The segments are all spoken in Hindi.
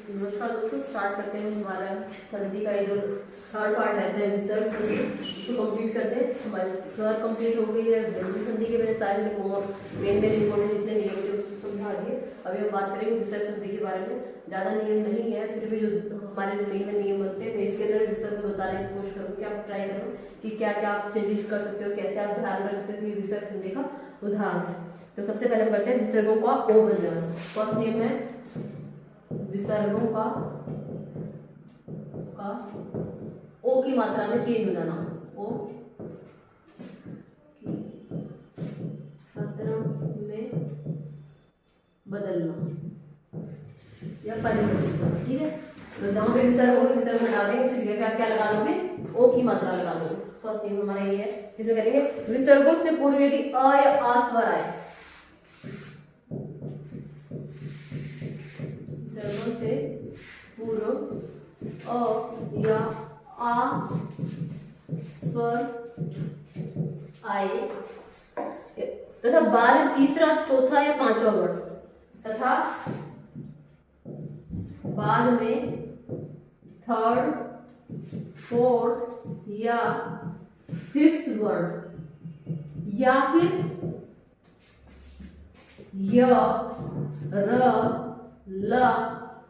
नमस्कार दोस्तों, स्टार्ट करते हैं हमारा संधि का ये जो थर्ड पार्ट रहता है विसर्ग संधि, इसको कंप्लीट करते हैं। हमारी स्वर कंप्लीट हो गई है। व्यंजन संधि के मैंने सारे मेन इंपॉर्टेंट जितने नियम थे उसको समझा दिए। अभी हम बात करेंगे विसर्ग संधि के बारे में। ज़्यादा नियम नहीं है, फिर भी जो हमारे मेन नियम बनते हैं मैं इसके अंदर विसर्ग में बताने की कोशिश करूँगी। आप ट्राई करो कि क्या क्या आप चेंजेस कर सकते हो, कैसे आप ध्यान रख सकते हो कि विसर्ग संधि का उदाहरण है। तो सबसे पहले हम करते हैं विसर्गों का ओ बन जाना। फर्स्ट नियम है विसर्गों का ओ की मात्रा में चेंज हो जाना। ओ की मात्रा में बदलना या परिवर्तित करना। ठीक है, तो जहां पे विसर्ग होंगे विसर्ग हटा देंगे, उस जगह पे आप क्या लगा दोगे? ओ की मात्रा लगा दोगे। फर्स्ट नियम हमारा ये है। इसमें करेंगे विसर्गों से पूर्व यदि अ या आ स्वर आए, विसर्गों से पूर्व अ या आ स्वर आए तथा बाद तीसरा, चौथा या पांचवा वर्ड तथा बाद में थर्ड, फोर्थ या फिफ्थ वर्ड या फिर य, र, ल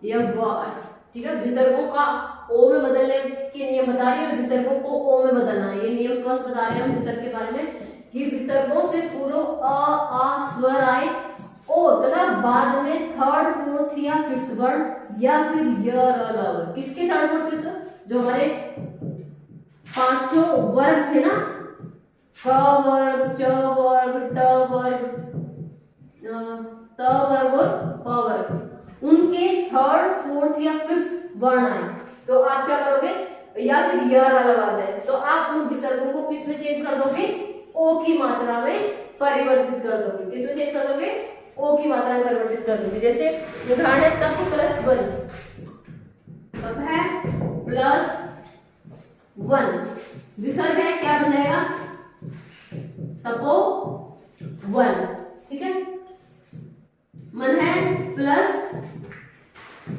या व आए। ठीक है, विसर्गों का ओ में बदलने के नियम बता रही है। विसर्गों को ओ में बदलना है, ये नियम फर्स्ट बता रहे हैं हम विसर्ग के बारे में कि विसर्गों से पूर्व आ स्वर आए और तथा बाद में थर्ड, फोर्थ या फिफ्थ वर्ड या फिर य, र, ल। किसके थर्ड फोर्थ फिफ्थ? जो हमारे पांचों वर्ग थे ना, क वर्ग, च वर्ग, ट वर्ग, त वर्ग और प वर्ग, उनके थर्ड, फोर्थ या फिफ्थ वर्ण आए तो आप क्या करोगे? या फिर य, र लगा जाए तो आप उन विसर्गों को किस में चेंज कर दोगे? ओ की मात्रा में परिवर्तित कर दोगे। किस में चेंज कर दोगे? ओ की मात्रा में परिवर्तित कर दोगे। जैसे उदाहरण है तप प्लस वन, तप है प्लस वन, विसर्ग है क्या बन जाएगा? तपो वन। ठीक है, मन है प्लस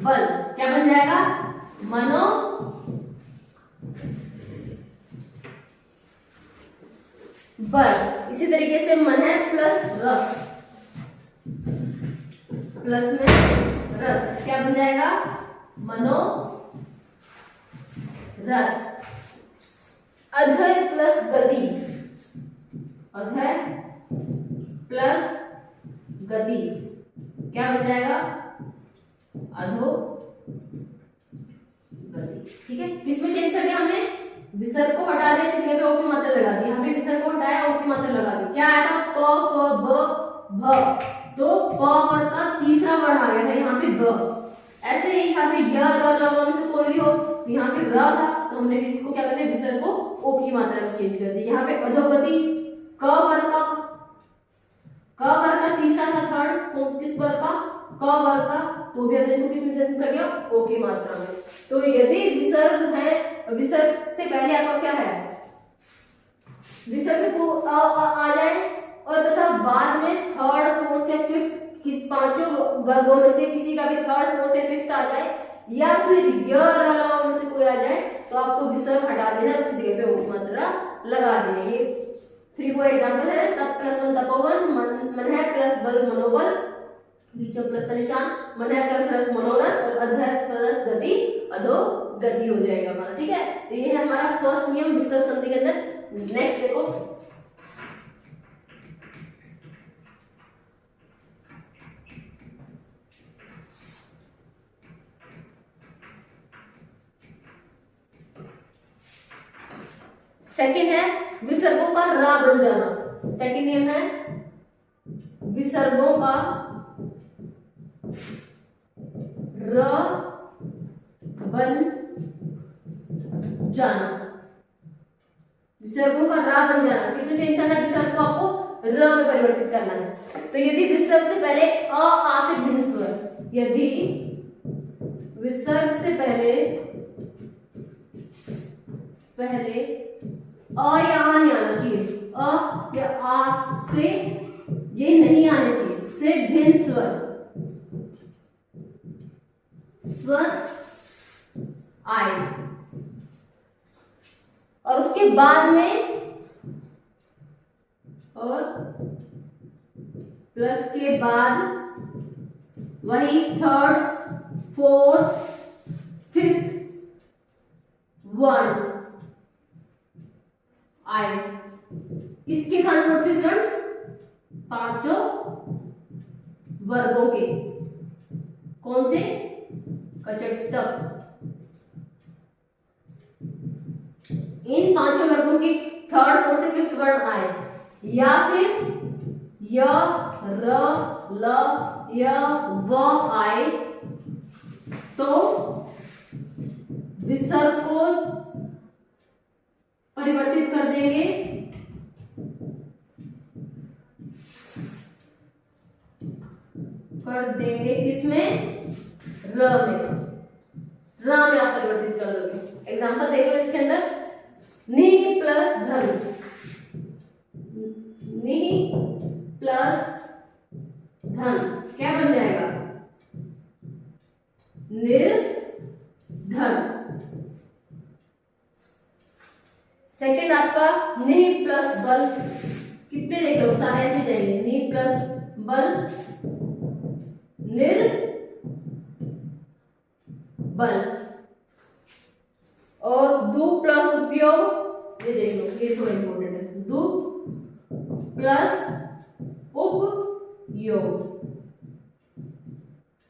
बल क्या बन जाएगा? मनो बल। इसी तरीके से मन है प्लस रस, प्लस में रथ क्या बन जाएगा? मनो रथ। अधय प्लस गति, अधय प्लस गति क्या बन जाएगा? अधो गति। ठीक है, किसमें चेंज कर दिया हमने? विसर्ग को हटा दिया, इसी जगह पे ओ की मात्रा लगा दी। यहाँ पे विसर्ग को हटाया, ओ की मात्रा लगा दी। क्या आया था? प, फ, ब, भ। तो प वर्ग का तीसरा वर्ण आ गया था यहाँ पे ब। ऐसे ही यहाँ पे य, र, ल में से कोई भी हो तो यहाँ पे र था तो हमने इसको क्या कर दिया? विसर्ग को ओ की मात्रा में चेंज कर दिया। यहाँ पे अधोगति क वर्ग का तीसरा था, थर्ड किस वर्ग का? क वर्ग का, तो भी हमने इसको किस में चेंज कर दिया? ओ की मात्रा में। तो यदि विसर्ग है, विसर्ग से पहले आपका क्या है? विसर्ग से आ जाए और तथा बाद में थर्ड, फोर्थ या फिफ्थ किस पांचों वर्गों में से किसी का भी थर्ड, फोर्थ या फिफ्थ आ जाए या फिर य, र, ल में से कोई आ जाए तो आपको विसर्ग हटा देना, उसकी जगह पे ओ की मात्रा लगा देनी। ये 3-4 एग्जांपल है। तप प्लस वन तपोवन, मन है प्लस बल मनोबल, बीच में प्लस का निशान, मन है प्लस रस मनोरथ और अधय प्लस गति अधो गति हो जाएगा हमारा। ठीक है, तो ये है हमारा फर्स्ट नियम विसर्ग संधि के अंदर। नेक्स्ट देखो, सेकंड है विसर्गों का रा बन जाना। सेकंड नियम है विसर्गों का र बन जाना। विसर्गों का रा बन जाना किसमें चेंज करना है? विसर्ग को आपको र में परिवर्तित करना है। तो यदि विसर्ग से पहले अ, आ से भिन्न स्वर, यदि विसर्ग से पहले अ या आ नहीं आना चाहिए, अ या आ से ये नहीं आने चाहिए, से भिन्न स्वर स्वर आए और उसके बाद में और प्लस के बाद वही थर्ड, फोर्थ, फिफ्थ वर्ण आए। किसके खान से स्टूडेंट? पांचों वर्गों के। कौन से? कचटक। इन पांचों वर्गों के थर्ड, फोर्थ, फिफ्थ वर्ण आए, या फिर य, र, ल, य, व आए तो विसर्ग को परिवर्तित कर देंगे किसमें? र में। र में आप परिवर्तित कर दोगे। एग्जांपल देख लो इसके अंदर, नि प्लस धन, नि प्लस धन क्या बन जाएगा? निर्धन। सेकंड आपका नि प्लस बल, कितने देख लो सारे ऐसे जाएंगे, नि प्लस बल निर्बल। और दु प्लस उपयोग, ये देख लो, ये थोड़ा इंपॉर्टेंट है, दु प्लस उपयोग।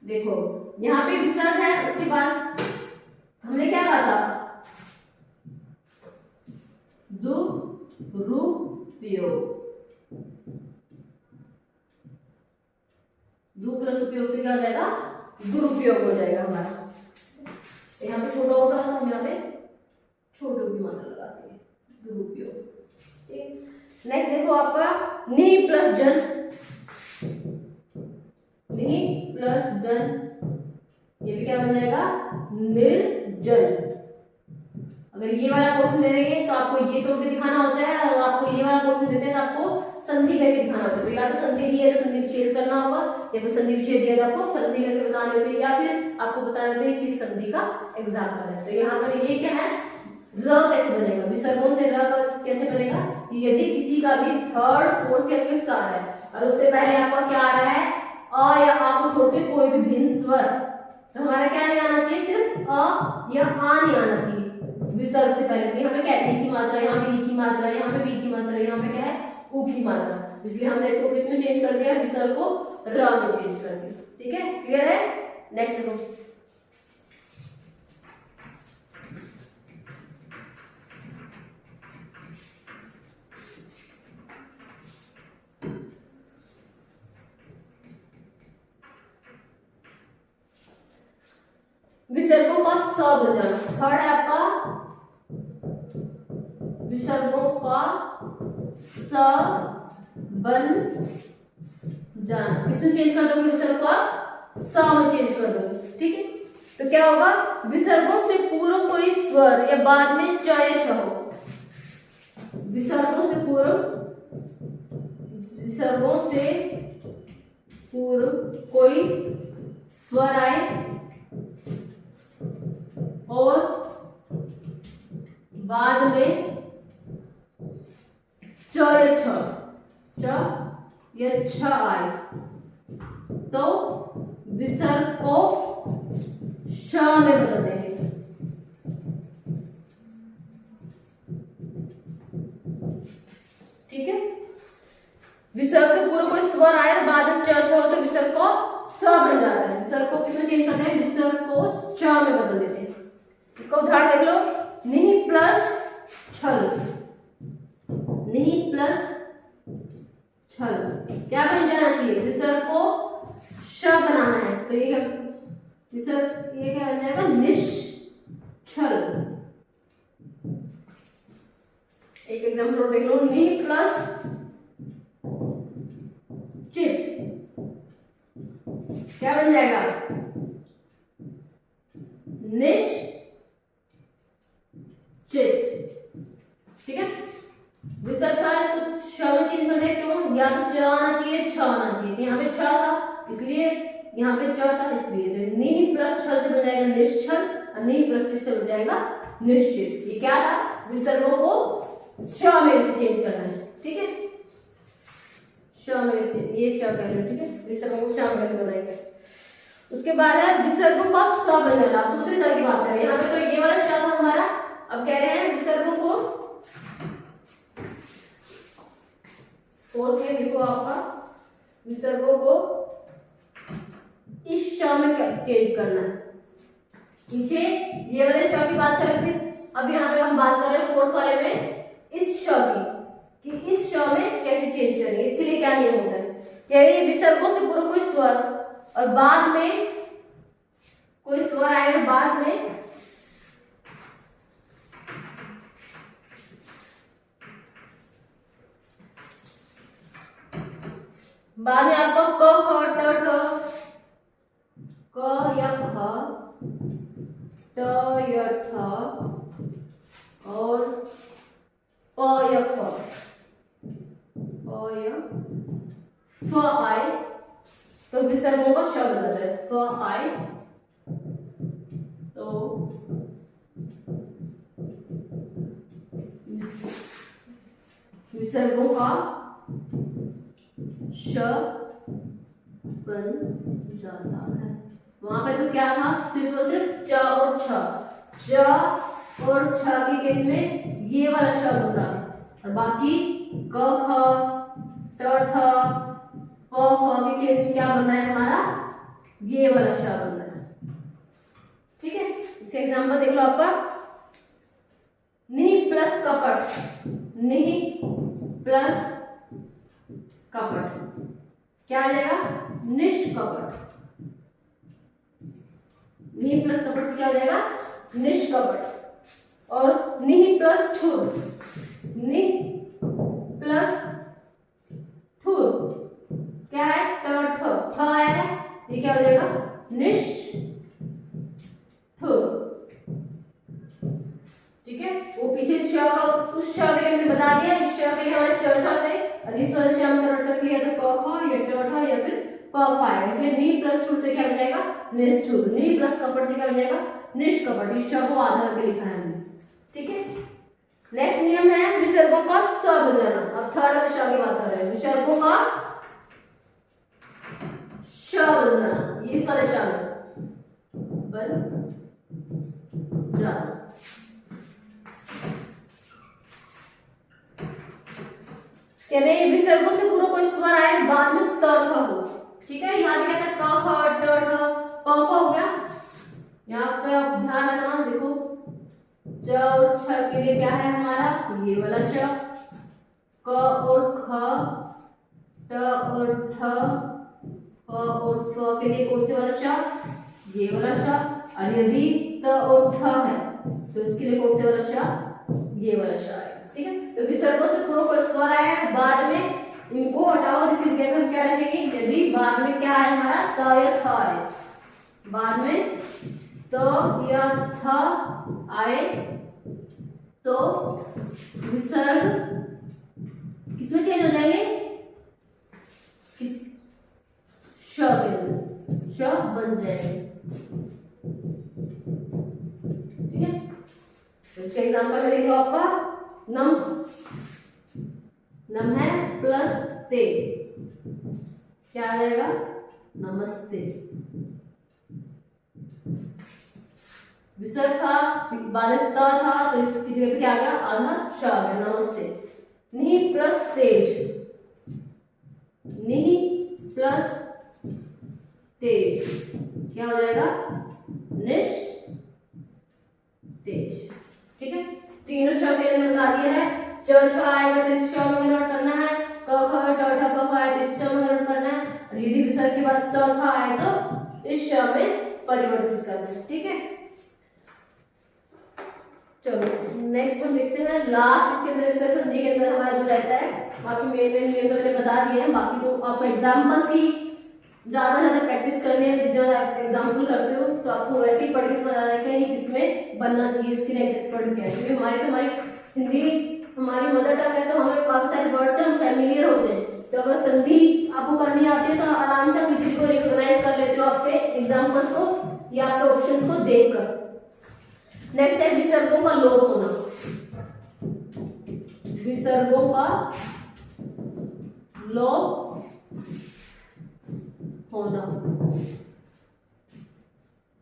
देखो यहां पे विसर्ग है, उसके बाद हमने क्या कहा था? दुरुपयोग। दु प्लस उपयोग से क्या हो जाएगा? दुरुपयोग हो जाएगा हमारा। यहाँ पे छोटा होता है तो हम यहाँ पे छोटे की मात्रा लगाते हैं, दुरुपयोग। नेक्स्ट देखो आपका नि प्लस जन, नि प्लस जन, ये भी क्या बन जाएगा? निर्जन। अगर ये वाला क्वेश्चन दे देंगे तो आपको ये तोड़ के दिखाना होता है, और आपको ये वाला क्वेश्चन देते हैं तो आपको संधि करके दिखाना होता है। तो या तो संधि दी है तो संधि विच्छेद करना होगा, या फिर संधि विच्छेद दिया तो आपको संधि करके बताने होते हैं, या फिर आपको बताना होता है किस संधि का एग्जाम्पल है। तो यहाँ पर ये क्या है? र कैसे बनेगा? विसर्गों से र कैसे बनेगा? यदि किसी का भी थर्ड, फोर्थ या फिफ्थ आ रहा है और उससे पहले आपका क्या आ रहा है? अ या आ को छोड़ के कोई भी भिन्न स्वर, तो हमारा क्या नहीं आना चाहिए? सिर्फ अ या आ नहीं आना चाहिए विसर्ग से पहले। तो यहाँ पे क्या है? ई की मात्रा, यहाँ पे ई की मात्रा, यहाँ पे वी की मात्रा, यहाँ पे क्या है? उ की मात्रा। इसलिए हमने इसको किसमें चेंज कर दिया? विसर्ग को र में चेंज कर दिया। ठीक है, क्लियर है? नेक्स्ट देखो, विसर्गों का स बन जाना। थर्ड है आपका विसर्गों का स बन जाना। किसमें चेंज कर दोगे? विसर्ग का स में चेंज कर दोगे। ठीक है, तो क्या होगा? विसर्गों से पूर्व कोई स्वर या बाद में च या छ हो, विसर्गों से पूर्व कोई स्वर आए और बाद में च या छ आए तो विसर्ग को श में बदल देंगे। ठीक है, विसर्ग से पूर्व कोई स्वर आए और बाद में च छ हो तो विसर्ग को स बन जाता है। विसर्ग को किसमें चेंज करते हैं? विसर्ग को श में बदल देते हैं। इसका उदाहरण देख लो, नि प्लस छल, नि प्लस छल क्या बन जाना चाहिए? विसर्ग को श बनाना है, तो ये विसर्ग, ये क्या बन जाएगा? निश्छल। एक एग्जाम्पल और देख लो, नि प्लस चित क्या बन जाएगा? निश्चित। ठीक है, विसर्ग था, इसको श में चेंज कर दे तो या तो च आना चाहिए, छ आना चाहिए। यहाँ पे छ था इसलिए, यहाँ पे च था इसलिए, तो नि प्लस छल से बन जाएगा नी प्लस च से बन जाएगा निश्चित। ये क्या था, विसर्गों को श में से चेंज करना है, ठीक है, श में से, ये श कह रहे हो, ठीक है, विसर्गों को श में से बनाएंगे। उसके बाद है विसर्गों का स बन जाना। दूसरे स की बात करें, यहाँ पे तो ये वाला श था हमारा, अब कह रहे हैं विसर्गों को, और ये लिखो आपका, विसर्गों को इस श में चेंज करना है। नीचे ये वाले श की बात कर रहे थे, अब यहाँ पे हम बात कर रहे हैं फोर्थ वाले में इस श की, कि इस श में कैसे चेंज करेंगे, इसके लिए क्या नियम होता है। यानी विसर्गों से पूर्व कोई स्वर और बाद में कोई स्वर आएगा, बाद में आपको क ख ट ठ, क या ख, ट या ठ और प या फ, प या फ आए तो विसर्गों का श बन जाता है। फ आए तो विसर्गों का श बन जाता है। वहां पे तो क्या था, सिर्फ और सिर्फ च और छ, च और छ के केस में ये वाला श बन रहा है, और बाकी क ख ट ठ प फ के केस में क्या बन रहा है हमारा, ये वाला श बन रहा है, ठीक है। इसका एग्जांपल देख लो आपका, नि प्लस कपट, नि प्लस कपट क्या आ जाएगा, निष्कपट। नि प्लस कपट से क्या हो जाएगा, निष्कपट। और नि प्लस ठुर, नि प्लस ठुर क्या है, ट ठ आया है, ये क्या हो जाएगा, निष्ठुर, ठीक है। वो पीछे श का, उस श के लिए मैंने बता दिया, इस श के लिए हमारे च छ थे, और इस वाले श में कन्वर्ट करके या तो क ख या ट ठ या फिर प फ आएगा, इसलिए नि प्लस ठुर से क्या बन जाएगा, निष्ठुर। नि प्लस कपट से क्या बन जाएगा, निष्कपट। इस श को आधा करके लिखा है हमने, ठीक है। नेक्स्ट नियम है विसर्गों का स बन जाना। अब थर्ड वाले श की बात कर रहे हैं, विसर्गों का श बन जाना, इस वाले श में बन जाना। यानी विसर्गों से पूर्व कोई स्वर आए, बाद में त थ हो, ठीक है। यहाँ पे क्या था, क ख ट ठ प फ हो गया। यहाँ पे आप ध्यान रखना, देखो च और छ के लिए क्या है हमारा, ये वाला श, क और ख, ट और ठ, प और फ के लिए कौन से वाला श, ये वाला श। और यदि त और थ है तो इसके लिए कौन से वाला श, ये वाला श है, ठीक है। तो विसर्गों से पूर्व कोई स्वर आया है, बाद में इनको हटाओ, और इस जगह में क्या रखेंगे, यदि बाद में क्या है हमारा, त या थ आए, बाद में त या थ आए तो विसर्ग किसमें चेंज हो जाएंगे, किस, श के अंदर, श बन जाएंगे, ठीक है। तो इसका एग्जांपल में देखो आपका, नम, नम है प्लस ते, क्या आ जाएगा, नमस्ते। विसर्ग था, बाद में त था, तो इसकी जगह पे क्या आ गया, आधा श आ गया, नमस्ते। नि प्लस तेज, नि प्लस तेज क्या हो जाएगा, निश तेज, ठीक है। तीनों श के मैंने बता दिया है, च छ आएगा तो इस श में कन्वर्ट करना है, क ख ट ठ प फ आए तो इस श में कन्वर्ट करना है, और यदि विसर्ग के बाद त थ आए तो इस श में परिवर्तित करना है, ठीक है। चलो नेक्स्ट हम देखते हैं लास्ट, इसके अंदर विसर्ग संधि के अंदर हमारा जो रहता है, बाकी मेन मेन नियम तो मैंने बता दिए हैं, बाकी तो आपको एग्जांपल्स की ज्यादा प्रैक्टिस करनी है, जितना एग्जांपल करते हो तो आपको वैसे ही पढ़ के समझ आ जाएगा कि किसमें बनना चाहिए, इसके लिए एग्जैक्ट वर्ड क्या है। क्योंकि हमारी हिंदी हमारी मदर टंग है, तो हमें काफी सारे वर्ड से हम फैमिलियर होते हैं, तो अगर संधि आपको करनी आती है तो आराम से आप इसी को रिकॉग्नाइज कर लेते हो आपके एग्जांपल्स को या आपके ऑप्शंस को देखकर, नेक्स्ट है विसर्गों का लोप होना। विसर्गों का लोप होना।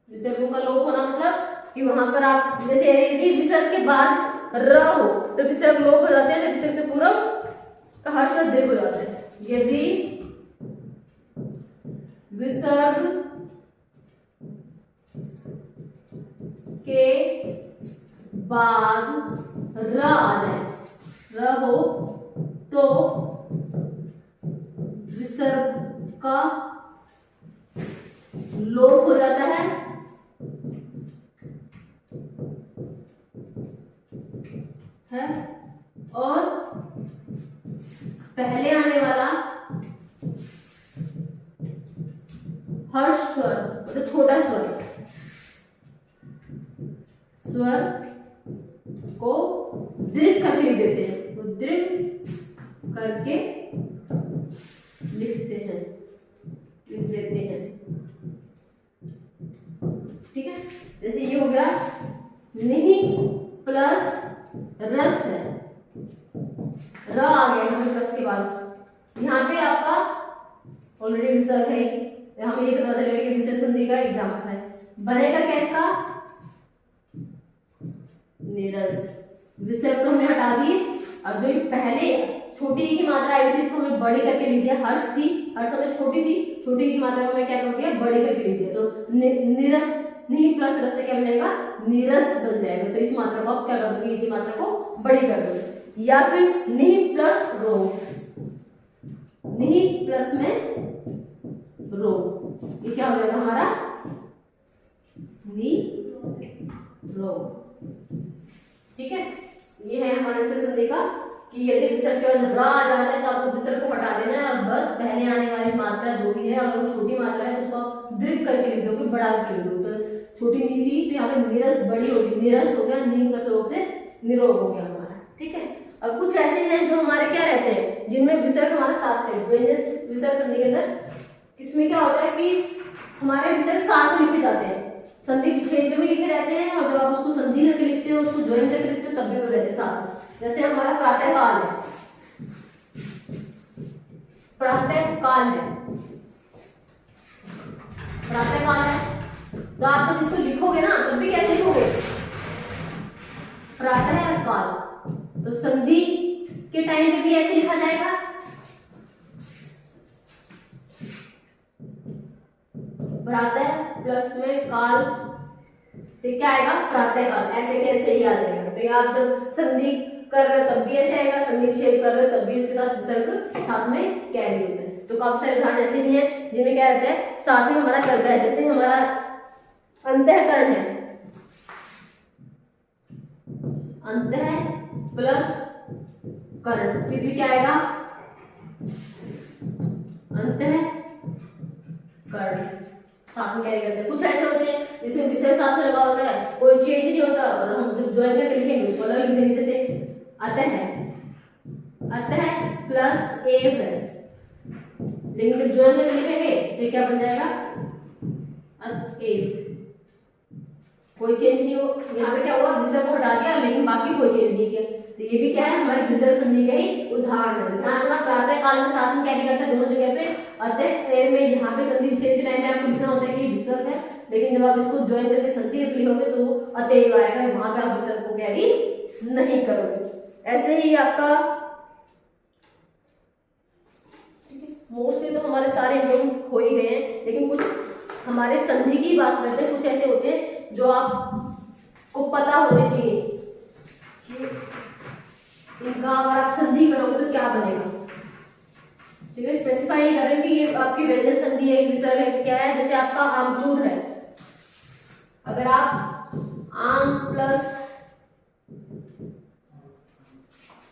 विसर्गों का लोप होना मतलब कि वहां पर आप जैसे यदि विसर्ग के बाद र हो तो विसर्ग लोप हो जाते हैं, तो विसर्ग से पूर्व का हर्ष और दीर्घ हो जाता है। यदि विसर्ग के बाद र आ जाए, र हो तो विसर्ग का लोप हो जाता है और पहले आने वाला हर्ष स्वर मतलब छोटा स्वर को दीर्घ करके लिख देते हैं, तो दीर्घ करके लिख देते हैं। ठीक है, जैसे ये हो गया नहीं प्लस रस है, र आ गया प्लस के बाद। यहाँ पे आपका ऑलरेडी विसर्ग है, हमें ये तो पता चलेगा कि विसर्ग संधि का एग्जाम आता है। बनेगा क्या इसका? नीरस। विसर्ग तो हमने हटा दिए, अब जो पहले छोटी ई की मात्रा आई थी इसको हमने बड़ी करके लिख दिया। हर्ष थी, हर्ष हमने छोटी थी, छोटी ई की मात्रा को मैं क्या कर दिया? बड़ी करके लिख दिया। तो नीरस, नहीं प्लस रस से क्या बनेगा? नीरस बन जाएगा। तो इस मात्रा को आप क्या कर दोगे? ई की मात्रा को बड़ी कर दोगे। या फिर नहीं प्लस रो, नहीं प्लस में रो, ये क्या हो जाएगा हमारा? नी रो। ठीक है, ये है हमारे विसर्ग संधि का कि यदि विसर्ग के बाद र आ जाता है तो आपको विसर्ग को हटा देना है और बस पहले आने वाली मात्रा जो भी है, अगर वो छोटी मात्रा है तो उसको आप दीर्घ करके लिख दोगे, बड़ा करके लिख दोगे। तो छोटी नी थी तो यहाँ पे नीरस बड़ी होगी, नीरस हो गया, नी प्लस रोग से निरोग हो गया हमारा। ठीक है, और कुछ ऐसे हैं जो हमारे क्या रहते हैं जिनमें विसर्ग हमारे साथ है। व्यंजन विसर्ग संधि के अंदर इसमें क्या होता है कि हमारे विसर्ग साथ में लिखे जाते हैं, संधि विच्छेद में लिखे रहते हैं, और जब आप उसको संधि करके लिखते हो, उसको ज्वाइन करके लिखते हो, तब भी वो रहते हैं साथ में। जैसे हमारा प्रातःकाल है, प्रातःकाल है, प्रातःकाल है, तो आप जब इसको लिखोगे ना तब भी कैसे लिखोगे? प्रातःकाल। तो संधि के टाइम पे भी ऐसे लिखा जाएगा, प्रातः प्लस में काल से क्या आएगा? प्रातःकाल। ऐसे कैसे ही आ जाएगा। तो ये आप जब संधि कर रहे हो तब भी ऐसे आएगा, संधि विच्छेद कर रहे हो तब भी इसके साथ विसर्ग साथ में कैरी होता है। तो काफी सारे उदाहरण ऐसे भी हैं जिनमें क्या रहता है? साथ में हमारा चलता है। जैसे हमारा अंतःकरण है, अंतः प्लस करण, फिर भी क्या आएगा? अंतःकरण साथ में कैरी करते हैं। कुछ ऐसे होते हैं जिसमें विसर्ग साथ में लगा होता है, कोई चेंज नहीं होता, और हम जब ज्वाइन करके लिखेंगे तो अलग लिख देंगे। जैसे अतः है, अतः प्लस एव है, लेकिन जब ज्वाइन करके लिखेंगे तो क्या बन जाएगा? अतएव। कोई चेंज नहीं हो, यहाँ पे क्या हुआ? विसर्ग को हटा दिया लेकिन बाकी कोई चेंज नहीं किया। तो ये भी क्या है? हमारे विसर्ग संधि का ही उदाहरण है। ध्यान रखना, प्रातःकाल में साथ में कैरी करते हैं दोनों जगह पे। अतः में यहाँ पे संधि विच्छेद के टाइम में आपको लिखना होता है कि विसर्ग है, लेकिन जब आप इसको ज्वाइन करके संधि लिखोगे तो अतएव आएगा, वहां पे आप विसर्ग को कैरी नहीं करोगे। ऐसे ही आपका मोस्टली तो हमारे सारे इंप्रूव हो ही गए हैं, लेकिन कुछ हमारे संधि की बात करते हैं। कुछ ऐसे होते हैं जो आपको पता होने चाहिए कि इनका अगर आप संधि करोगे तो क्या बनेगा। ठीक है, स्पेसिफाई कर रहे हैं कि ये आपकी व्यंजन संधि है, विसर्ग है, क्या है? जैसे आपका आमचूर है, अगर आप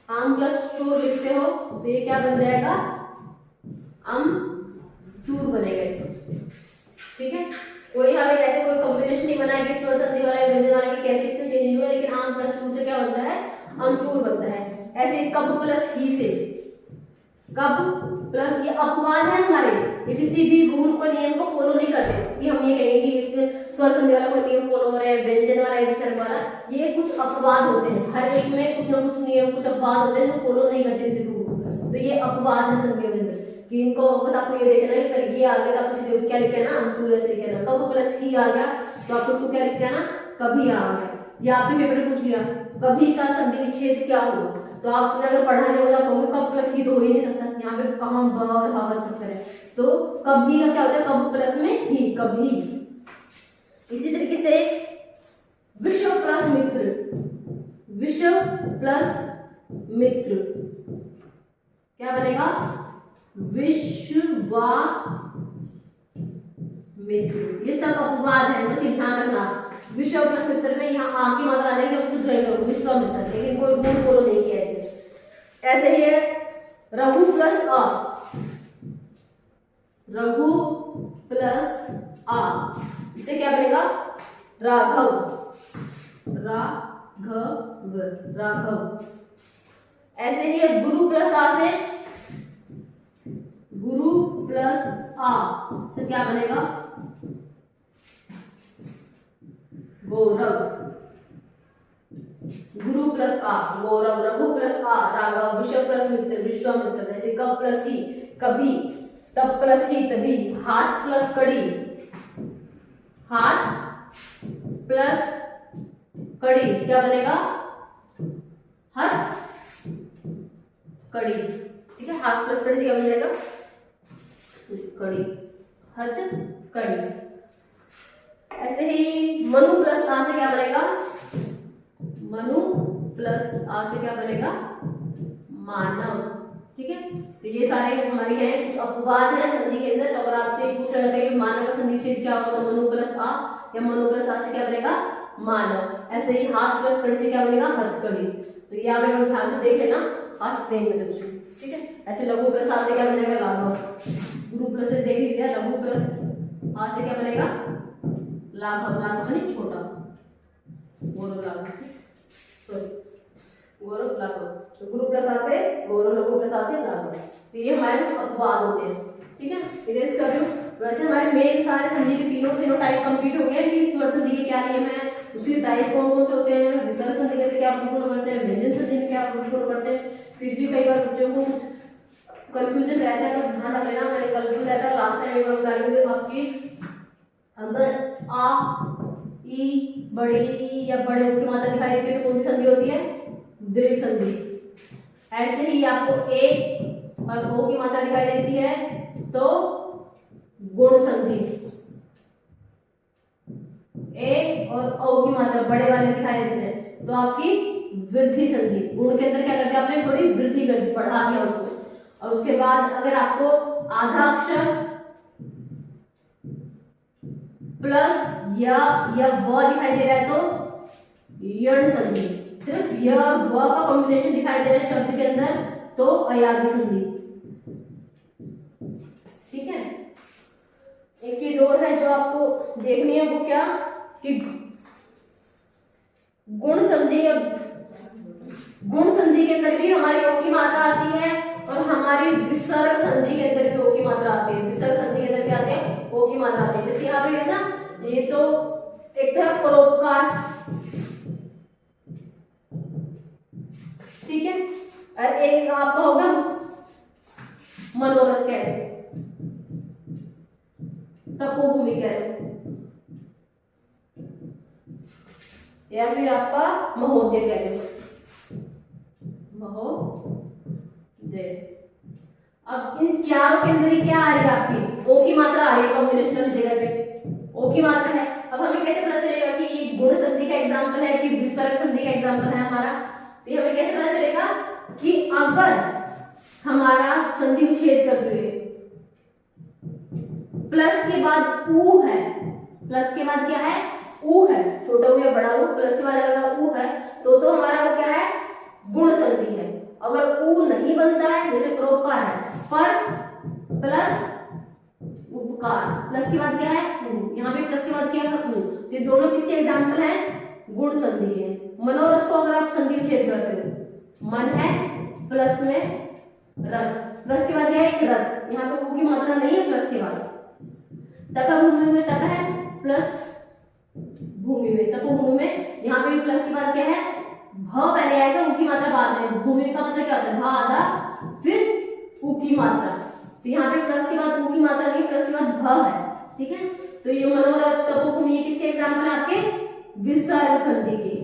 आम प्लस चूर लिखते हो तो ये क्या बन जाएगा? अमचूर बनेगा इसमें। ठीक है, कोई हमें ऐसे कोई कॉम्बिनेशन नहीं बनाया कि स्वर संधि वाला व्यंजन वाला कि कैसे इसमें चेंज हुआ, लेकिन आम प्लस चूर से क्या बनता है? अमचूर बनता है। ऐसे कब प्लस ही से, कब प्लस, ये अपवाद है हमारे, ये किसी भी रूल को नियम को फॉलो नहीं करते कि हम ये कहेंगे कि इसमें स्वर संधि वाला कोई नियम फॉलो हो रहा है, व्यंजन वाला विसर्ग वाला ये कुछ अपवाद होते हैं, हर एक में कुछ ना कुछ नियम, कुछ अपवाद होते हैं जो फॉलो नहीं करते इस रूल को। तो ये अपवाद है संधियों के अंदर कि इनको बस आपको ये देखना है कि ये आ गया तो आपको सीधे क्या लिखना है ना, अमचूर ऐसे लिखना है। कब प्लस ही आ गया तो आपको उसको क्या लिखना है ना, कभी आ गया। या आपने पेपर में पूछ लिया कभी का संधि विच्छेद क्या होगा, तो आपने अगर पढ़ा नहीं होगा तो आप कहोगे कब प्लस ही तो हो ही नहीं सकता, यहाँ पे कहाँ ब और हा का चक्कर है। तो कभी का क्या होता है, कब प्लस में ही, कभी। इसी तरीके से विषव प्लस मित्र, विषव प्लस मित्र क्या बनेगा, विश्वा मित्र। ये सब अपवाद है, बस ध्यान रखना। विषव प्लस मित्र में यहाँ आ की मात्रा आ जाएगी, अब ज्वाइन करोगे विश्वामित्र, लेकिन कोई रूल फॉलो नहीं किया ऐसे। ऐसे ही है रघु प्लस आ, रघु प्लस आ, इसे क्या बनेगा, राघव, राघव, राघव। ऐसे ही है गुरु प्लस आ से, गुरु प्लस आ से क्या बनेगा, गौरव, गुरु प्लस आ गौरव, रघु प्लस आ राघव, विषव प्लस मित्र विश्वामित्र। ऐसे कब प्लस ही कभी, तब प्लस ही तभी, हाथ प्लस कड़ी, हाथ प्लस कड़ी क्या बनेगा, हथ कड़ी। ठीक है, हाथ प्लस कड़ी से क्या बनेगा, कड़ी, हथ कड़ी। ऐसे ही मनु प्लस आ से क्या बनेगा, मनु प्लस आ से क्या बनेगा, मानव। ठीक है, तो ये सारे हमारी है कुछ अपवाद है संधि के अंदर। तो अगर आपसे पूछा जाता है कि मानव का संधि छेद क्या होगा, तो मनु प्लस आ या मनु प्लस आ से क्या बनेगा, मानव। ऐसे ही हाथ प्लस कड़ी से क्या बनेगा, हथकड़ी। तो ये आप एक बार ध्यान से देख लेना, आ सकते हैं इनमें से कुछ। ठीक है, ऐसे लघु प्लस आ से क्या बनेगा, राघव। गुरु प्लस से देख लीजिए, लघु प्लस आ से क्या बनेगा, लाघव, लाघव माने छोटा, गौरव लाघव, सॉरी गौरव लाघव। तो गुरु प्लस आ से गौरव, लघु प्लस आ से लाघव। तो ये हमारे कुछ अपवाद होते हैं। ठीक है, इरेज कर रही हूँ। वैसे हमारे मेन सारे संधि के तीनों टाइप कंप्लीट हो गए कि इस संधि के क्या नियम है, उसी टाइप कौन कौन से होते हैं, विसर्ग संधि के क्या रूल फॉलो करते हैं, व्यंजन संधि में क्या रूल फॉलो करते हैं। फिर भी कई बार बच्चों को कंफ्यूजन रहता है, तो ध्यान रख लेना। मैंने कल भी बताया था, लास्ट टाइम एक बार बता रही हूँ आपकी, अगर आ ई बड़ी या बड़े ओ की मात्रा दिखाई देती है तो कौन सी संधि होती है, दीर्घ संधि। ऐसे ही आपको ए और ओ की मात्रा दिखाई देती है तो गुण संधि, ए और ओ की मात्रा बड़े वाले दिखाई देते हैं तो आपकी वृद्धि संधि। गुण के अंदर क्या करते हैं, आपने थोड़ी वृद्धि कर दी, बढ़ा दिया उसको। और उसके बाद अगर आपको आधा अक्षर प्लस या व दिखाई दे रहा है तो यण संधि। सिर्फ य और व का कॉम्बिनेशन दिखाई दे रहा है शब्द के अंदर तो अयादी संधि। ठीक है, एक चीज और है जो आपको देखनी है, वो क्या कि गुण संधि के अंदर भी हमारी ओ की मात्रा आती है और हमारी विसर्ग संधि के अंदर भी ओ की मात्रा आती है। विसर्ग संधि के अंदर क्या आती है, ओ की मात्रा आती है। जैसे यहाँ पे है ना, ये तो एक तो परोपकार, ठीक है, और एक आपका होगा मनोरथ कह दो, तपोभूमि कह दो, या फिर आपका महोदय कह दो, महोदय। अब इन चारों के अंदर ही क्या आ रही है, आपकी ओ की मात्रा आ रही है कॉम्बिनेशनल जगह पे ओ की मात्रा है। अब हमें कैसे पता चलेगा कि ये गुण संधि का एग्जांपल है कि विसर्ग संधि का एग्जांपल है हमारा, तो ये हमें कैसे पता चलेगा कि अगर हमारा संधि विच्छेद करते हुए प्लस के बाद ऊ है, प्लस के बाद क्या है, ऊ है, छोटा ऊ या बड़ा ऊ, प्लस के बाद अगर ऊ है तो हमारा वो क्या है, गुण संधि है। अगर ऊ नहीं बनता है जैसे परोपकार है, पर प्लस उपकार, प्लस के बाद क्या है ऊ, यहाँ पे प्लस के बाद क्या है ऊ, ये दोनों किसके एग्जांपल है, गुण संधि के। मनोरथ को अगर आप संधि विच्छेद करते हो, मन है प्लस में रथ, प्लस के बाद क्या है एक रथ, यहाँ पे ऊ की मात्रा नहीं है प्लस के बाद। तपभूमि में तप है प्लस भूमि में, तपोभूमि में। यहाँ पे प्लस के बाद क्या है, भ पहले आएगा, ऊ की मात्रा बाद में। भूमि का मतलब क्या होता है, भ आधा फिर ऊ की मात्रा। तो यहाँ पे प्लस के बाद ऊ की मात्रा नहीं, प्लस के बाद भ है, ठीक है। तो ये मनोरथ तपोभूमि किसके एग्जाम्पल है, आपके विसर्ग संधि के।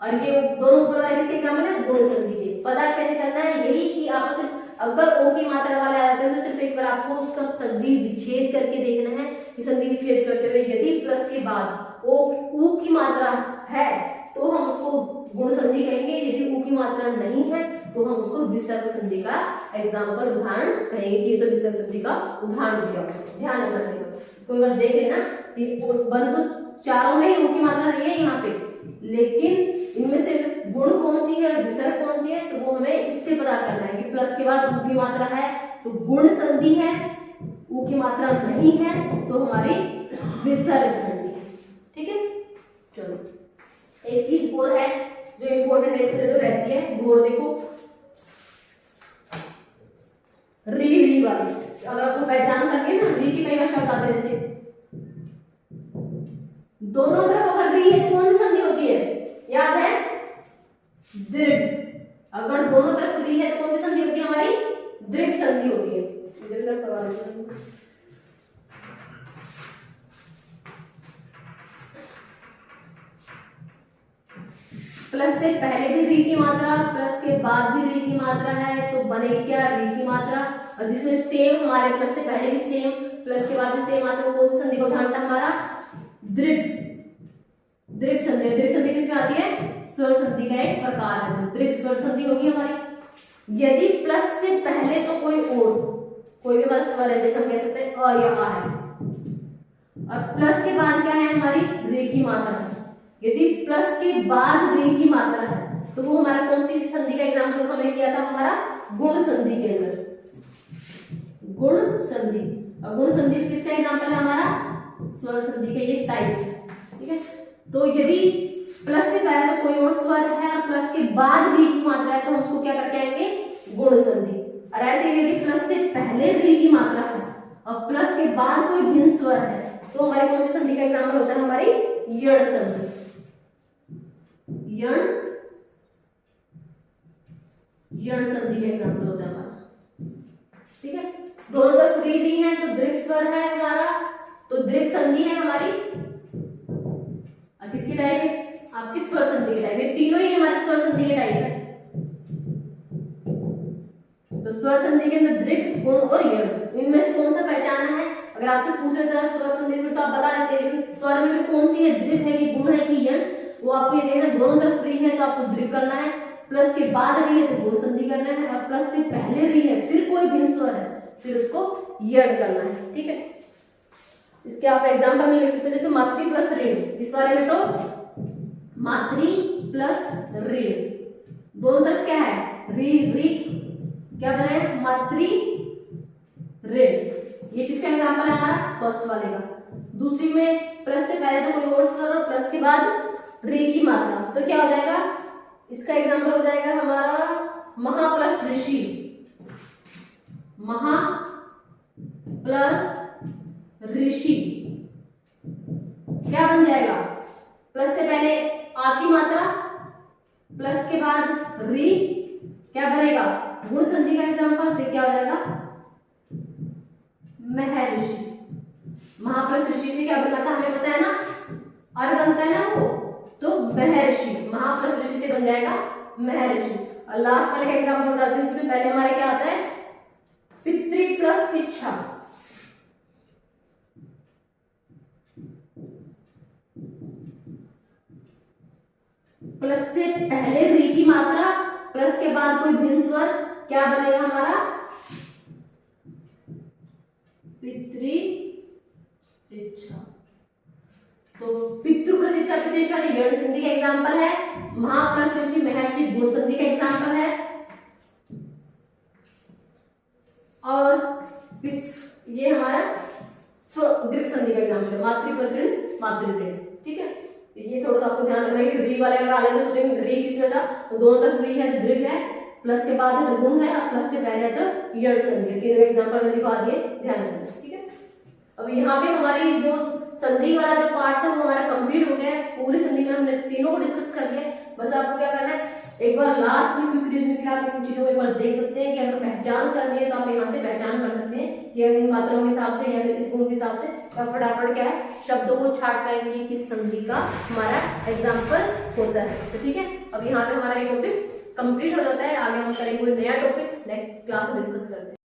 और ये दोनों ऊपर वाले किसके एग्जाम्पल है, गुण संधि के। पता कैसे करना है, यही कि आपको सिर्फ अगर ओ की मात्रा वाले आ जाते हैं तो सिर्फ एक बार आपको उसका संधि विच्छेद करके देखना है कि संधि विच्छेद करते हुए यदि प्लस के बाद ओ ऊ की मात्रा है तो हम उसको गुण संधि कहेंगे, यदि ऊ की मात्रा नहीं है तो हम उसको विसर्ग संधि का एग्जाम्पल उदाहरण कहेंगे। ये तो विसर्ग संधि का उदाहरण दिया, ध्यान रखना है। तो एक बार देख लेना कि बन तो चारों में ही ऊ की मात्रा नहीं है यहाँ पे, लेकिन इनमें से गुण कौन सी है, विसर्ग कौन सी है, तो वो हमें इससे पता करना है कि प्लस के बाद ऊ की मात्रा है तो गुण संधि है, ऊ की मात्रा नहीं है तो हमारी विसर्ग संधि है, ठीक है। चलो एक चीज और है जो इम्पोर्टेंट ऐसे जो रहती है, वो देखो री वाली। अगर आपको पहचान करनी है ना, री के कई बार शब्द आते हैं, जैसे दोनों तरफ अगर री है तो कौन सी संधि होती है, याद है, दृढ़। अगर दोनों तरफ री है तो कौन सी संधि होती है, हमारी दृढ़ संधि होती है। इधर करवा देते, प्लस से पहले भी री की मात्रा, प्लस के बाद भी री की मात्रा है तो बनेगी क्या, री की मात्रा। और जिसमें सेम हमारे प्लस से पहले भी सेम, प्लस के बाद भी सेम आता है, कौन सी संधि को उदाहरण था हमारा, दृढ़। दृढ़ संधि, दृढ़ संधि किसमें आती है, स्वर संधि का एक प्रकार है, दृढ़ स्वर संधि होगी हमारी। यदि प्लस से पहले तो कोई भी हमारा स्वर है, जैसे हम कह सकते हैं अ या आ है, और प्लस के बाद क्या है, हमारी रे की मात्रा है। यदि प्लस के बाद रे की मात्रा है तो वो हमारा कौन सी संधि का एग्जाम्पल हमने किया था, हमारा गुण संधि के अंदर, गुण संधि। और गुण संधि में किसका एग्जाम्पल है, हमारा स्वर संधि का ये टाइप है, ठीक है। तो यदि प्लस से पहले तो कोई और स्वर है और प्लस के बाद री की मात्रा है तो हम उसको क्या करके आएंगे, गुण संधि। और ऐसे यदि प्लस से पहले री की मात्रा है और प्लस के बाद कोई भिन्न स्वर है तो हमारी कौन सी संधि का एग्जाम्पल होता है, हमारी यण संधि। यण संधि का एग्जाम्पल होता है हमारा, ठीक है। दोनों तरफ री है तो दृढ़ स्वर है हमारा, तो दृढ़ संधि है हमारी। किसकी टाइप है, आपकी स्वर संधि के टाइप। ये तीनों ही हमारे स्वर संधि के टाइप है। तो स्वर संधि के अंदर दृढ़, गुण और यण, इनमें से कौन सा पहचानना है। अगर आपसे पूछ रहे थे स्वर संधि में तो आप बता देते, लेकिन स्वर में भी कौन सी है, दृढ़ है कि गुण है कि यण, वो आपको ये देखना। दोनों तरफ री है तो आपको दृढ़ करना है, प्लस के बाद री है तो गुण संधि करना है, और प्लस से पहले री है फिर कोई भिन्न स्वर है फिर उसको यण करना है, ठीक है। इसके आप एग्जाम्पल में लिख सकते हो, जैसे मातृ प्लस ऋण। इस वाले में तो मातृ प्लस ऋण, दोनों तरफ क्या है, री री, क्या बना है, मातृ ऋण। ये किसका एग्जाम्पल है, हमारा फर्स्ट वाले का। दूसरी में प्लस से पहले तो कोई और स्वर और प्लस के बाद री की मात्रा, तो क्या हो जाएगा, इसका एग्जाम्पल हो जाएगा हमारा महा प्लस ऋषि। महा प्लस ऋषि क्या बन जाएगा, प्लस से पहले आ की मात्रा, प्लस के बाद री, क्या बनेगा, गुण संधि का एग्जाम्पल। तो क्या हो जाएगा, महर्षि। महा प्लस ऋषि से क्या बनता था, हमें पता है ना, अर बनता है ना वो, तो महर्षि, महा प्लस ऋषि से बन जाएगा महर्षि। और लास्ट वाले का एग्जाम्पल बताते हैं, इसमें पहले हमारे क्या आता है, पितृ प्लस इच्छा। प्लस से पहले री की मात्रा, प्लस के बाद कोई भिन्न स्वर, क्या बनेगा हमारा, पितृ इच्छा। तो पितृ प्लस इच्छा, पितृ इच्छा यण संधि का एग्जाम्पल है। महा प्लस ऋषि महर्षि गुण संधि का एग्जाम्पल है। और ये हमारा दीर्घ संधि का एग्जाम्पल है, मातृ प्लस ऋण मातृ ऋण, ठीक है। ये थोड़ा सा आपको ध्यान रखना है कि री वाले अगर आ जाए तो सोचेंगे री किसमें था, तो दोनों तरफ री है तो दीर्घ है, प्लस के बाद है तो गुण है, और प्लस के पहले है तो यण संधि। तीनों एग्जाम्पल में दिखा दिए, ध्यान रखना, ठीक है। अब यहाँ पे हमारी जो संधि वाला जो पार्ट था वो हमारा कंप्लीट हो गया है। पूरी संधि में हमने तीनों को डिस्कस कर लिया। बस आपको क्या करना है, एक बार लास्ट में क्विक रिवीजन के लिए आप इन चीजों को एक बार देख सकते हैं कि अगर पहचान करनी है तो आप यहाँ से पहचान कर सकते हैं कि इन मात्राओं के हिसाब से या इस गुण के हिसाब से आप फटाफट क्या है शब्दों को छाट पाएंगे कि किस संधि का हमारा एग्जाम्पल होता है। तो ठीक है, अब यहाँ पे हमारा ये टॉपिक कंप्लीट हो जाता है। आगे हम करेंगे कोई नया टॉपिक नेक्स्ट क्लास में डिस्कस करते हैं।